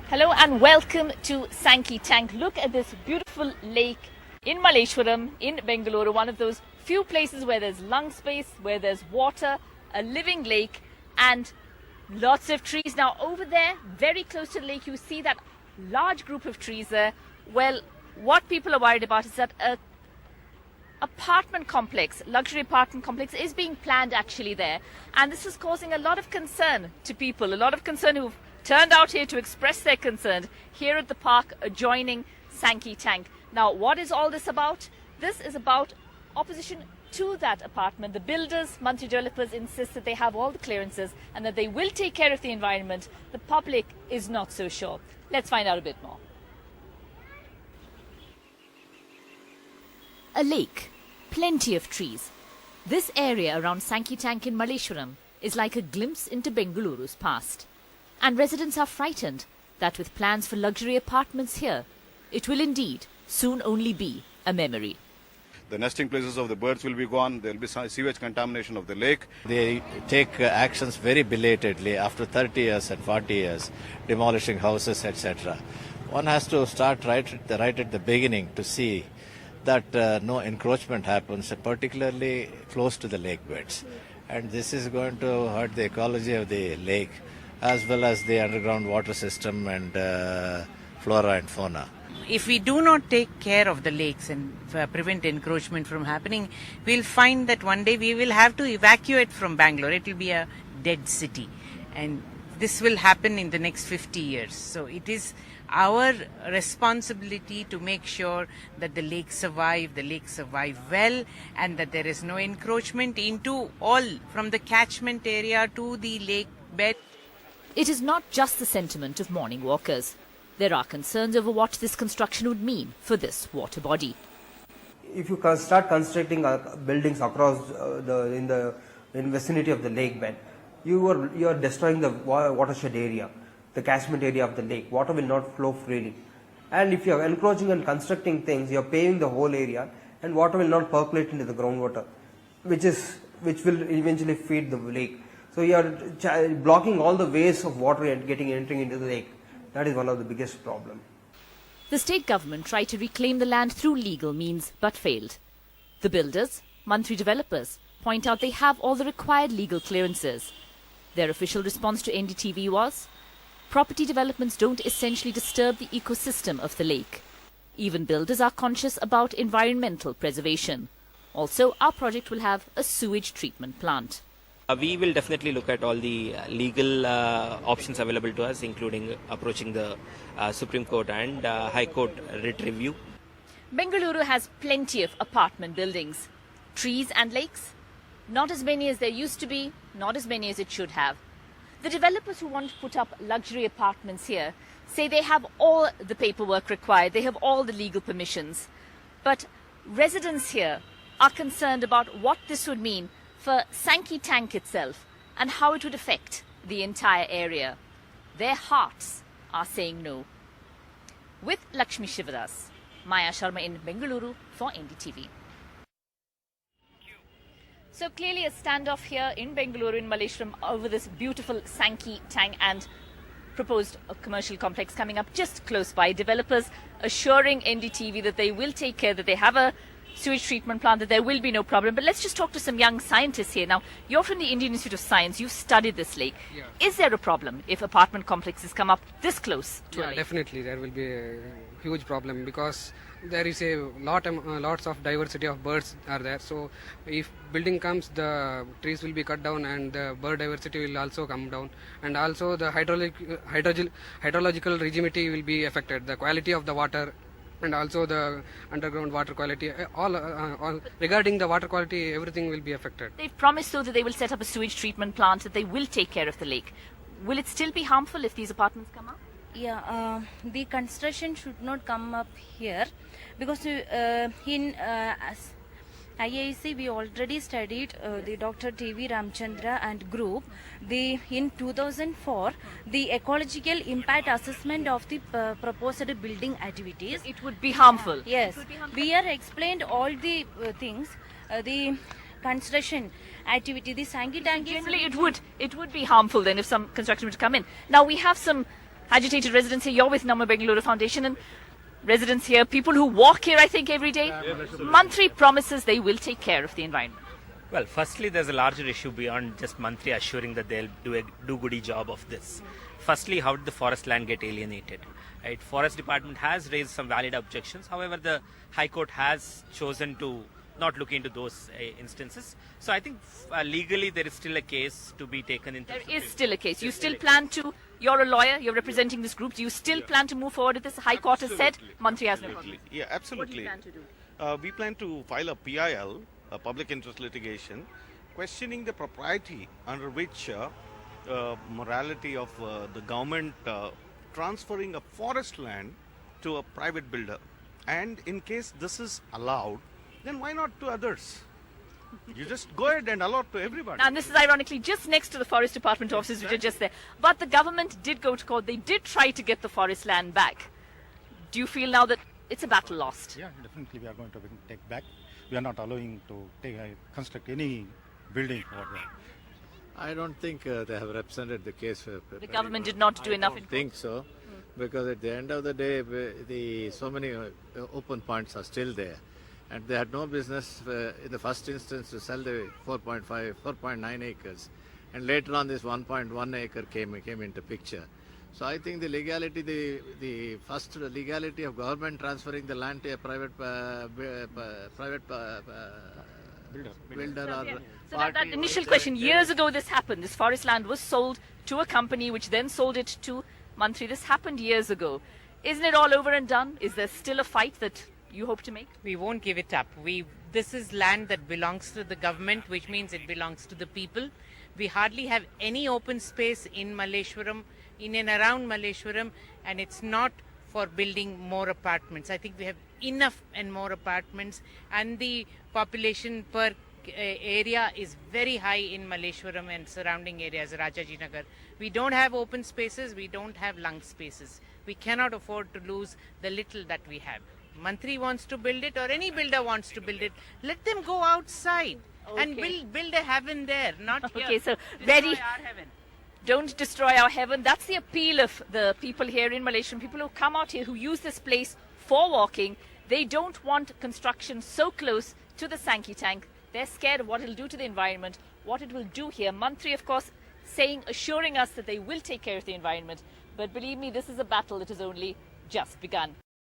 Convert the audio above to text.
Hello and welcome to Sankey Tank. Look at this beautiful lake in Malleswaram in Bengaluru, one of those few places where there's lung space, where there's water, a living lake and lots of trees. Now over there, very close to the lake, you see that large group of trees there. Well, what people are worried about is that a apartment complex, luxury apartment complex is being planned actually there, and this is causing a lot of concern to people, a lot of concern who've turned out here to express their concern here at the park adjoining Sankey Tank. Now, what is all this about? This is about opposition to that apartment. The builders, monthly developers insist that they have all the clearances and that they will take care of the environment. The public is not so sure. Let's find out a bit more. A lake, plenty of trees. This area around Sankey Tank in Malleswaram is like a glimpse into Bengaluru's past. And residents are frightened that with plans for luxury apartments here, it will indeed soon only be a memory. The nesting places of the birds will be gone. There will be sewage contamination of the lake. They take actions very belatedly after 30 years and 40 years, demolishing houses, etc. One has to start right at the beginning to see that no encroachment happens, particularly close to the lake beds. And this is going to hurt the ecology of the lake, as well as the underground water system and flora and fauna. If we do not take care of the lakes and prevent encroachment from happening, we'll find that one day we will have to evacuate from Bangalore. It will be a dead city. And this will happen in the next 50 years. So it is our responsibility to make sure that the lakes survive well, and that there is no encroachment into all from the catchment area to the lake bed. It is not just the sentiment of morning walkers. There are concerns over what this construction would mean for this water body. If you start constructing buildings across in the vicinity of the lake bed, you are destroying the watershed area, the catchment area of the lake. Water will not flow freely. And if you are encroaching and constructing things, you are paving the whole area, and water will not percolate into the groundwater, which will eventually feed the lake. So you are blocking all the ways of water entering into the lake. That is one of the biggest problems. The state government tried to reclaim the land through legal means but failed. The builders, monthly developers, point out they have all the required legal clearances. Their official response to NDTV was, property developments don't essentially disturb the ecosystem of the lake. Even builders are conscious about environmental preservation. Also, our project will have a sewage treatment plant. We will definitely look at all the legal options available to us, including approaching the Supreme Court and High Court writ review. Bengaluru has plenty of apartment buildings. Trees and lakes? Not as many as there used to be, not as many as it should have. The developers who want to put up luxury apartments here say they have all the paperwork required, they have all the legal permissions. But residents here are concerned about what this would mean for Sankey Tank itself and how it would affect the entire area. Their hearts are saying no. With Lakshmi Shivadas, Maya Sharma in Bengaluru for NDTV. So clearly a standoff here in Bengaluru in Malleswaram over this beautiful Sankey Tank and proposed commercial complex coming up just close by. Developers assuring NDTV that they will take care, that they have a sewage treatment plant, that there will be no problem. But let's just talk to some young scientists here. Now, you're from the Indian Institute of Science. You've studied this lake. Yeah. Is there a problem if apartment complexes come up this close to a lake? Definitely there will be a huge problem, because there is a lots of diversity of birds are there. So if building comes, the trees will be cut down and the bird diversity will also come down, and also the hydrological regimity will be affected, the quality of the water, and also the underground water quality, all regarding the water quality, everything will be affected. They've promised though that they will set up a sewage treatment plant, that they will take care of the lake. Will it still be harmful if these apartments come up? Yeah, the construction should not come up here, because in IIC we already studied the Dr. T.V. Ramchandra and group. In 2004, the ecological impact assessment of the proposed building activities. It would be harmful. Yes, we are explained all the things. The construction activity, the Sankey Tank. Generally, it would be harmful then if some construction were to come in. Now we have some agitated residents here. You're with Nama Bengaluru Foundation and residents here, people who walk here, I think, every day. Mantri promises they will take care of the environment. Well, firstly, there's a larger issue beyond just Mantri assuring that they'll do a do-goody job of this. Firstly, how did the forest land get alienated? Right? Forest Department has raised some valid objections. However, the High Court has chosen to not look into those instances. So I think legally there is still a case to be taken into. There is still a case. You still plan to, you're a lawyer, you're representing this group, do you still plan to move forward with this? High Court has said Mantri has no problem. Yeah, absolutely. What do you plan to do? We plan to file a PIL, a public interest litigation, questioning the propriety under which morality of the government transferring a forest land to a private builder. And in case this is allowed, then why not to others? You just go ahead and allow it to everybody. And this is ironically just next to the Forest Department offices which are just there. But the government did go to court. They did try to get the forest land back. Do you feel now that it's a battle lost? Yeah, definitely we are going to take back. We are not allowing to construct any building over there. I don't think they have represented the case. The government did not do enough. I don't think so, because at the end of the day, so many open points are still there, and they had no business in the first instance to sell the 4.9 acres, and later on this 1.1 acre came into picture. So I think the legality, the first legality of government transferring the land to a private builder or So that initial question, years ago this happened. This forest land was sold to a company which then sold it to Mantri. This happened years ago. Isn't it all over and done? Is there still a fight that you hope to make? We won't give it up. This is land that belongs to the government, which means it belongs to the people. We hardly have any open space in Malleswaram, in and around Malleswaram, and it's not for building more apartments. I think we have enough and more apartments, and the population per area is very high in Malleswaram and surrounding areas, Rajaji Nagar. We don't have open spaces, we don't have lung spaces. We cannot afford to lose the little that we have. Mantri wants to build it, or any builder wants to build it. Let them go outside and build a heaven there, not here. Okay, so Destroy our heaven. Don't destroy our heaven. That's the appeal of the people here in Malaysia, people who come out here, who use this place for walking. They don't want construction so close to the Sankey tank. They're scared of what it'll do to the environment, what it will do here. Mantri, of course, assuring us that they will take care of the environment. But believe me, this is a battle that has only just begun.